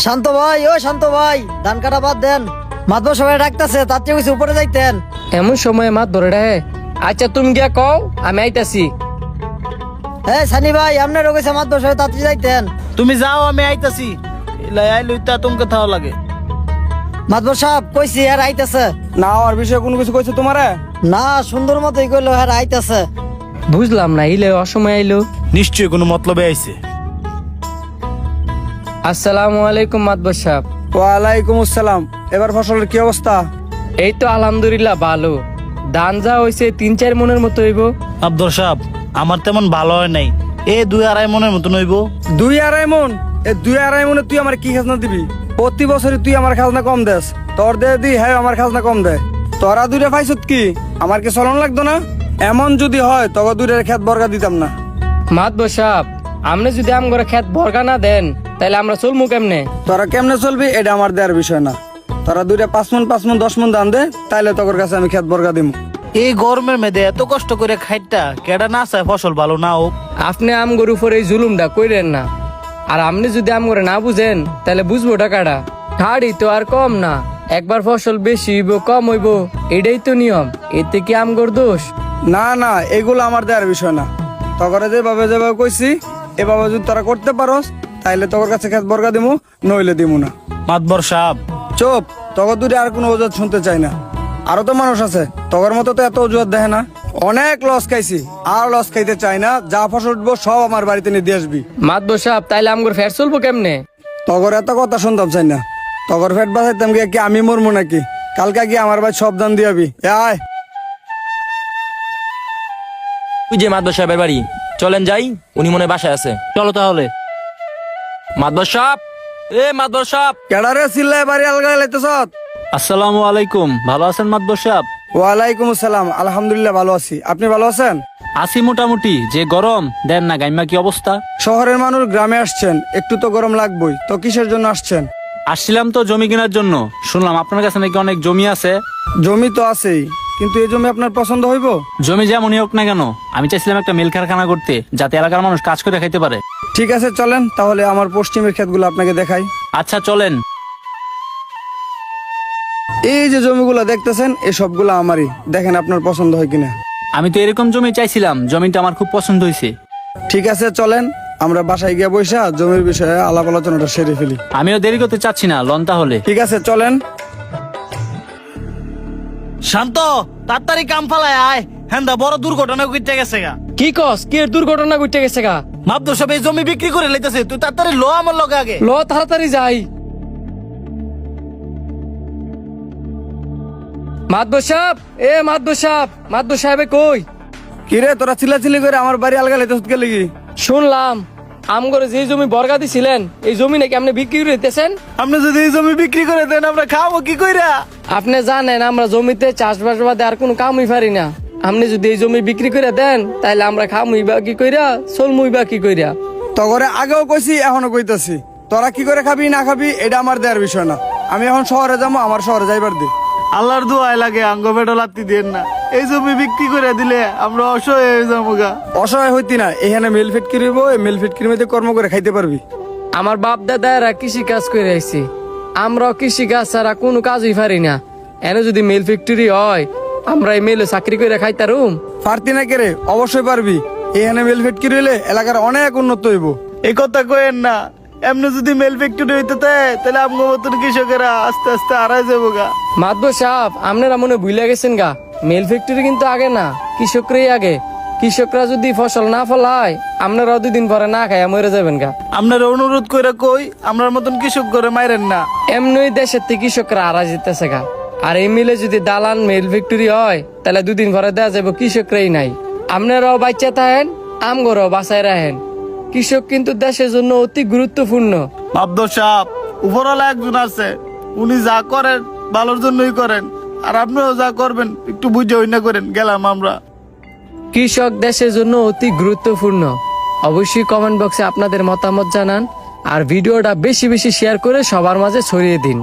শান্ত ভাই, ও শান্ত ভাই, ধান কাটা বাদ দেন। মাতবর সবাই ডাকতেছে, তার চেয়ে কিছু উপরে যাইতেন। এমন সময় মাত ধরে রে। আচ্ছা তুমি গিয়া কও, আমি আইতাছি। হ্যাঁ সানি ভাই, আপনার রয়েছে মাতবর সবাই তাড়াতাড়ি যাইতেন। তুমি যাও, আমি আইতাছি। লইতা তোমাকে থাও লাগে। মাতবর সাহেব কইছি আর আইতাছে। না আর বিষয়ে কোনো কিছু কইছে তোমারে? না, সুন্দর মতোই কইলো আর আইতাছে। বুঝলাম না, ইলে অসময় আইলো। নিশ্চয়ই কোনো মতলবে আইছে। আসসালামু আলাইকুম মাতবর সাহেব। ওয়ালাইকুম আসসালাম। এবার ফসলের কি অবস্থা? এই তো আলহামদুলিল্লাহ ভালো। ধান যা হইছে 3-4 মনের মতো হইব। আব্দুর সাহেব, আমার তেমন ভালো হয় নাই। 2-2.5 মনের মতন হইব। 2-2.5 মন? এই 2-2.5 মনে তুই আমার কি খাজনা দিবি? প্রতি বছরই তুই আমার খাজনা কম দেস। তোর দে দি, হ্যাঁ আমার খাজনা কম দেয়। তোরা দুইটা পাইছত কি? আমার কি চলন লাগতো না? এমন যদি হয় তবে দুইটার খেত বর্গা দিতাম না। মাতবর সাহেব, আপনি যদি আম করে খেত বর্গা না দেন তাহলে আমরা চলমু কেমনে? তোরা কেমনে চলবি এটা আমার দেওয়ার বিষয় না। তোরা দুইটা 5 মন 5 মন 10 মন দান দে, তাইলে তোর কাছে আমি খেত বর্গা দিব। এই গরমের মেয়েদে এত কষ্ট করে খাইটা কেডা না চায় ফসল ভালো না হোক। আপনি আম গরু উপরে এই জুলুমটা কইরেন না। আর আপনি যদি আম করে না বুঝেন তাহলে বুঝবো টাকাটা। হাড়ি তো আর কম না, একবার ফসল বেশি হইব কম হইব এটাই তো নিয়ম। এতে কি আম গর দোষ? না না, এগুলো আমার দেওয়ার বিষয় না। তগরে যেভাবে কইছি এভাবে যদি তোরা করতে পারোস তাইলে তোর কাছে খেত বর্গা দিমু, নইলে দিমু না। মাতবর সাহেব, চুপ। তগর দুটো আর কোনো অজুহাত শুনতে চাই না। আরো তো মানুষ আছে, তগর মতো তো এত অজুহাত দেখে না। অনেক লস খাইছি, আর লস খাইতে চাই না। যা ফসল উঠবো সব আমার বাড়িতে নিয়ে দিয়ে আসবি। মাতবর সাহেব, তাইলে আম করে ফের চলবো কেমনে? তগর এত কথা শুনতাম চাই না। তগর ফেট বাঁচাইতাম গিয়ে কি আমি মরবো নাকি? কালকে গিয়ে আমার ভাই সব দান দিয়াবি। আয় তুই যে মাদবর সাহেবের বাড়ি, চলেন যাই, উনি মনে হয় বাসায় আছে। চলো তাহলে। মাদবর সাহেব, মাদবর সাহেব। কেডারে চিল্লায় বাড়ি আলগা লাইতেছ? আসসালামু আলাইকুম, ভালো আছেন মাতবর সাহেব? ওয়ালাইকুম আসসালাম। আলহামদুলিল্লাহ ভালো আছি। আপনি ভালো আছেন? আছি মোটামুটি। যে গরম দেন না, গাইমা কি অবস্থা? শহরের মানুষ গ্রামে আসছেন, একটু তো গরম লাগবেই। তো কিসের জন্য আসছেন? আসছিলাম তো জমি কেনার জন্য। শুনলাম আপনার কাছে নাকি অনেক জমি আছে। জমি তো আছেই, কিন্তু এই জমি আপনার পছন্দ হইব? জমি যেমনই হোক না কেন, আমি চাইছিলাম একটা মিল কারখানা করতে, যাতে এলাকার মানুষ কাজ করে খাইতে পারে। ঠিক আছে চলেন তাহলে আমার পশ্চিমের ক্ষেতগুলো আপনাকে দেখাই। আচ্ছা চলেন। এই যে জমিগুলো দেখতেছেন এই সবগুলো আমারই, দেখেন আপনার পছন্দ হয় কিনা। আমি তো এরকম জমি চাইছিলাম, জমিটা আমার খুব পছন্দ হয়েছে। ঠিক আছে চলেন, আমরা বাসায় গিয়ে বসে জমির বিষয়ে আলাপ আলোচনাটা সেরে ফেলি। আমিও দেরি করতে চাচ্ছি না, লন তাহলে। ঠিক আছে চলেন। শান্ত, তাড়াতাড়ি কাম ফালায় আয়। হ্যাঁ, বড় দুর্ঘটনা ঘটে গেছে গা। কি কস? কি এর দুর্ঘটনা ঘটে গেছে গা? মাবদুর সব এই জমি বিক্রি করে লাইতেছে। তুই তাড়াতাড়ি লো আমার লগে আগে। ল তাড়াতাড়ি যাই। মাদবর সাহেব, মাদবর সাহেবে কই? কিরে তোরা চিল্লাচিল্লি করে আমার বাড়ি আলগা লাইতেছ কে লাগি? শুনলাম আম করে যে জমি বর্গা দিছিলেন এই জমি নাকি আপনি বিক্রি করে দিতেছেন। আপনি যদি এই জমি বিক্রি করে দেন আমরা খাবো কি কইরা? আপনি জানেন আমরা জমিতে চাষবাস বাদে আর কোনো কামই পারি না। আপনি যদি এই জমি বিক্রি করে দেন তাহলে আমরা খামুই বা কি কইরা, চলমুই বা কি কইরা। তগরে আগেও কইছি এখনো কইতাছি, তোরা কি করে খাবি না খাবি এটা আমার দেওয়ার বিষয় না। আমি এখন শহরে যাবো, আমার শহরে যাইবার দে। আল্লাহর দোয়াই লাগে আঙ্গ বেটো লাত্তি দেন না। এই জমি বিক্রি করে দিলে আমরা অসহায় হয়ে যাবো গা। অসহায় হইতি না, এখানে মিল ফ্যাক্টরি হইব, এই মিল ফ্যাক্টরির মধ্যে কর্ম করে খাইতে পারবি। আমার বাপ দাদারা কৃষি কাজ করে আইছে, আমরাও কৃষি কাজ ছাড়া কোনো কাজই পারি না। এনে যদি মিল ফ্যাক্টরি হয় আমরা এই মিলে চাকরি করে খাইতারুম। পারতি না কেরে? অবশ্যই পারবি। এখানে মিল ফ্যাক্টরি হইলে এলাকার অনেক উন্নত হইব। এই কথা কইেন না। এমনি যদি মেল ফ্যাক্টরি হইতে তাহলে আমগো মতন কৃষকেরা আস্তে আস্তে হারাই যাবো গা। মাদবর সাহেব, আপনারা মনে ভুলে গেছেন গা, মিল ফ্যাক্টরি কিন্তু আগে না, কৃষকরাই আগে। কৃষকরা যদি ফসল না ফলায় আপনারাও 2 দিন পরে না খায় মরে যাবেন গা। আপনারা অনুরোধ করে কই, আমরার মতন কৃষক করে মাইরেন না। এমনি দেশের থেকে কৃষকরা হারা যেতেছে গা। আর এই মিলে যদি দালান মিল ফ্যাক্টরি হয় তাহলে 2 দিন পরে দেওয়া যাবে কৃষকরাই নাই। আপনারাও বাচ্চা থাকেন, আমগরও বাঁচায় রাখেন। কৃষক কিন্তু দেশের জন্য অতি গুরুত্বপূর্ণ। আব্দুল সাহেব, উপরওয়ালা একজন আছে, উনি যা করেন ভালোর জন্যই করেন। আর আপনিও যা করবেন একটু বুঝে হইনা করেন। গেলাম আমরা। কৃষক দেশের জন্য অতি গুরুত্বপূর্ণ। অবশ্যই কমেন্ট বক্সে আপনাদের মতামত জানান আর ভিডিওটা বেশি বেশি শেয়ার করে সবার মাঝে ছড়িয়ে দিন।